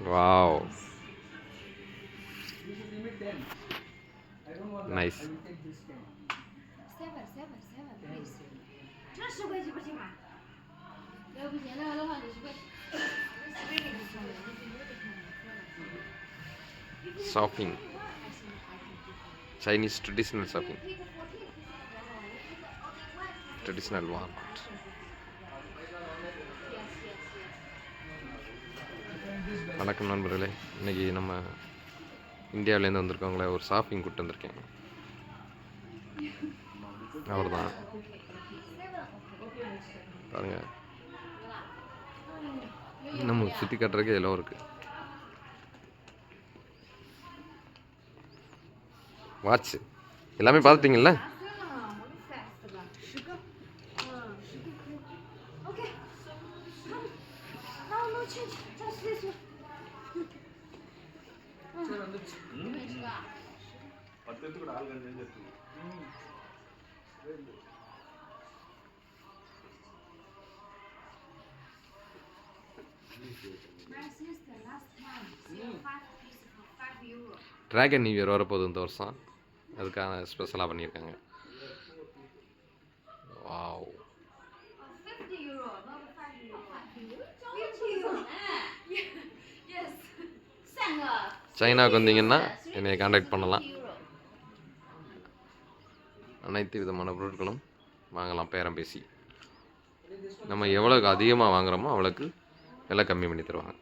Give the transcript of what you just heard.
Wow. Nice. Shopping. Chinese traditional shopping. Traditional Walmart. வணக்கம் நண்பர்களே, இன்றைக்கி நம்ம இந்தியாவிலேருந்து வந்திருக்கவங்கள ஒரு ஷாப்பிங் கூப்பிட்டு வந்திருக்கேன். அவர் தான் பாருங்கள், நம்ம சுற்றி காட்டுறதுக்கு எல்லாம் இருக்குது. வாட்ச் எல்லாமே பார்த்துட்டிங்களா? ட்ராகன் நியூ இயர் வரப்போகுது இந்த வருஷம், அதுக்கான ஸ்பெஷலாக பண்ணியிருக்காங்க. வாவ், சைனாவுக்கு வந்தீங்கன்னா என்னை காண்டாக்ட் பண்ணலாம். அனைத்து விதமான பொருட்களும் வாங்கலாம் பேரம் பேசி. நம்ம எவ்வளோக்கு அதிகமாக வாங்குகிறோமோ அவ்வளோக்கு விலை கம்மி பண்ணி தருவாங்க.